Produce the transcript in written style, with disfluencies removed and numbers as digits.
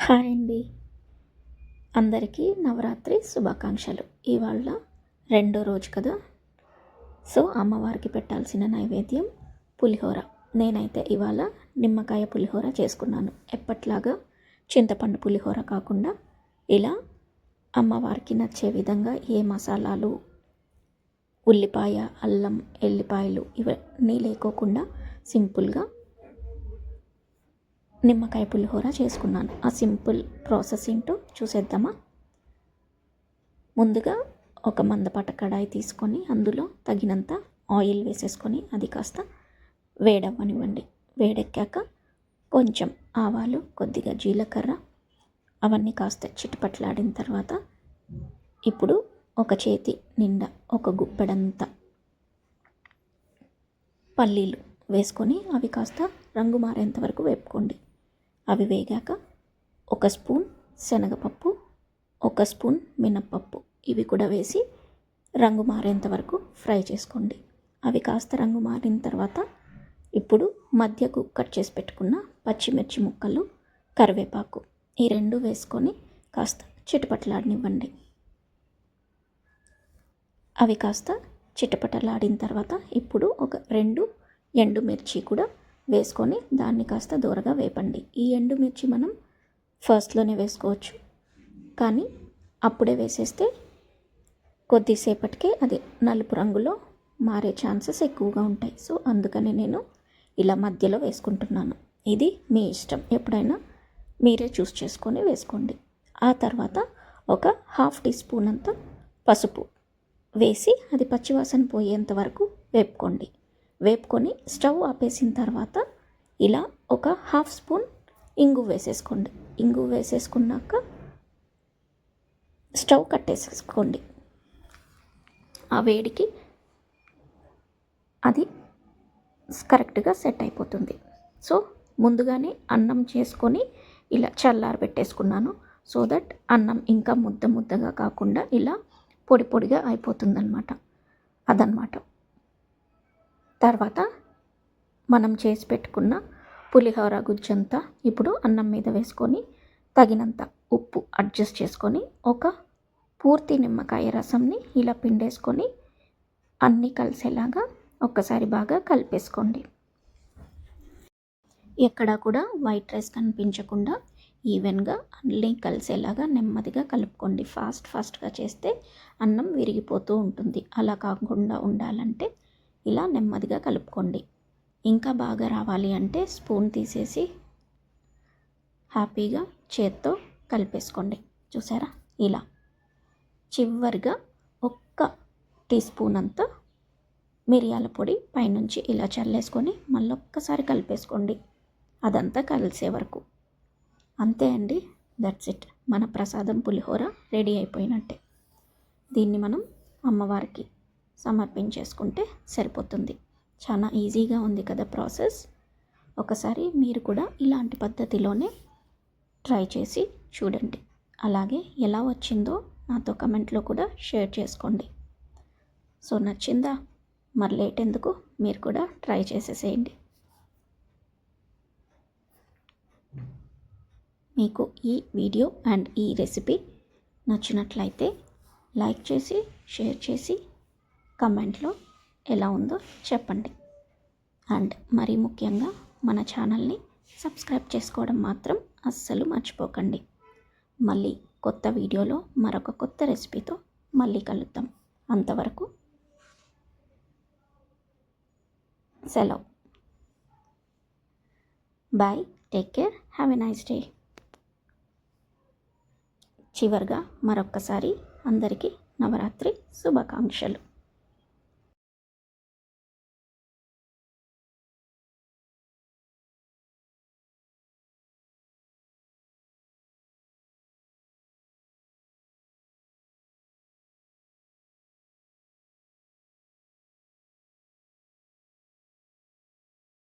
Hi అండి. అందరికీ నవరాత్రి శుభాకాంక్షలు. ఇవాళ రెండో రోజు కదా, సో అమ్మవారికి పెట్టాల్సిన నైవేద్యం పులిహోర. నేనైతే ఇవాళ నిమ్మకాయ పులిహోర చేసుకున్నాను. ఎప్పట్లాగా చింతపండు పులిహోర కాకుండా ఇలా అమ్మవారికి నచ్చే విధంగా ఏ మసాలాలు, ఉల్లిపాయ, అల్లం, ఎల్లిపాయలు ఇవన్నీ లేకోకుండా సింపుల్గా నిమ్మకాయ పులిహోర చేసుకున్నాను. ఆ సింపుల్ ప్రాసెస్ ఏంటో చూసేద్దామా. ముందుగా ఒక మందపాటి కడాయి తీసుకొని అందులో తగినంత ఆయిల్ వేసేసుకొని అది కాస్త వేడవ్వనివ్వండి. వేడెక్కాక కొంచెం ఆవాలు, కొద్దిగా జీలకర్ర అవన్నీ కాస్త చిటపట్లాడిన తర్వాత ఇప్పుడు ఒక చేతి నిండా ఒక గుప్పెడంత పల్లీలు వేసుకొని అవి కాస్త రంగు మారేంత వరకు వేపుకోండి. అవి వేగాక ఒక స్పూన్ శనగపప్పు, ఒక స్పూన్ మినప్పప్పు ఇవి కూడా వేసి రంగు మారేంత వరకు ఫ్రై చేసుకోండి. అవి కాస్త రంగు మారిన తర్వాత ఇప్పుడు మధ్యకు కట్ చేసి పెట్టుకున్న పచ్చిమిర్చి ముక్కలు, కరివేపాకు ఈ రెండు వేసుకొని కాస్త చిటపటలాడనివ్వండి. అవి కాస్త చిటపటలాడిన తర్వాత ఇప్పుడు ఒక 2 ఎండుమిర్చి కూడా వేసుకొని దాన్ని కాస్త దూరగా వేపండి. ఈ ఎండుమిర్చి మనం ఫస్ట్లోనే వేసుకోవచ్చు, కానీ అప్పుడే వేసేస్తే కొద్దిసేపటికే అది నలుపు రంగులో మారే ఛాన్సెస్ ఎక్కువగా ఉంటాయి. సో అందుకని నేను ఇలా మధ్యలో వేసుకుంటున్నాను. ఇది మీ ఇష్టం, ఎప్పుడైనా మీరే చూస్ చేసుకొని వేసుకోండి. ఆ తర్వాత ఒక 1/2 టీ స్పూన్ అంత పసుపు వేసి అది పచ్చివాసన పోయేంత వరకు వేపుకోండి. వేపుకొని స్టవ్ ఆపేసిన తర్వాత ఇలా ఒక 1/2 స్పూన్ ఇంగు వేసేసుకోండి. ఇంగు వేసేసుకున్నాక స్టవ్ కట్టేసేసుకోండి. ఆ వేడికి అది కరెక్ట్గా సెట్ అయిపోతుంది. సో ముందుగానే అన్నం చేసుకొని ఇలా చల్లారబెట్టేసుకున్నాను. సో దట్ అన్నం ఇంకా ముద్దగా కాకుండా ఇలా పొడి పొడిగా అయిపోతుందన్నమాట. అదనమాట. తర్వాత మనం చేసి పెట్టుకున్న పులిహోర గుజ్జంతా ఇప్పుడు అన్నం మీద వేసుకొని తగినంత ఉప్పు అడ్జస్ట్ చేసుకొని ఒక పూర్తి నిమ్మకాయ రసంని ఇలా పిండేసుకొని అన్నీ కలిసేలాగా ఒక్కసారి బాగా కలిపేసుకోండి. ఎక్కడా కూడా వైట్ రైస్ కనిపించకుండా ఈవెన్గా అన్నీ కలిసేలాగా నెమ్మదిగా కలుపుకోండి. ఫాస్ట్గా చేస్తే అన్నం విరిగిపోతూ ఉంటుంది. అలా కాకుండా ఉండాలంటే ఇలా నెమ్మదిగా కలుపుకోండి. ఇంకా బాగా రావాలి అంటే స్పూన్ తీసేసి హ్యాపీగా చేత్తో కలిపేసుకోండి. చూసారా, ఇలా చివరిగా ఒక్క టీ స్పూన్ అంత మిరియాల పొడి పైనుంచి ఇలా చల్లేసుకొని మళ్ళీ ఒక్కసారి కలిపేసుకోండి. అదంతా కలిసే వరకు. అంతే అండి, దట్స్ ఇట్. మన ప్రసాదం పులిహోర రెడీ అయిపోయినట్టే. దీన్ని మనం అమ్మవారికి సమర్పించేసుకుంటే సరిపోతుంది. చాలా ఈజీగా ఉంది కదా ప్రాసెస్. ఒకసారి మీరు కూడా ఇలాంటి పద్ధతిలోనే ట్రై చేసి చూడండి. అలాగే ఎలా వచ్చిందో నాతో కమెంట్లో కూడా షేర్ చేసుకోండి. సో నచ్చిందా? మరి లేట్ ఎందుకు, మీరు కూడా ట్రై చేసేసేయండి. మీకు ఈ వీడియో అండ్ ఈ రెసిపీ నచ్చినట్లయితే లైక్ చేసి, షేర్ చేసి, కమెంట్లో ఎలా ఉందో చెప్పండి. అండ్ మరీ ముఖ్యంగా మన ఛానల్ని సబ్స్క్రైబ్ చేసుకోవడం మాత్రం అస్సలు మర్చిపోకండి. మళ్ళీ కొత్త వీడియోలో మరొక కొత్త రెసిపీతో మళ్ళీ కలుద్దాం. అంతవరకు సెలవు. Bye, take care, have a nice day. చివరిగా మరొక్కసారి అందరికీ నవరాత్రి శుభాకాంక్షలు.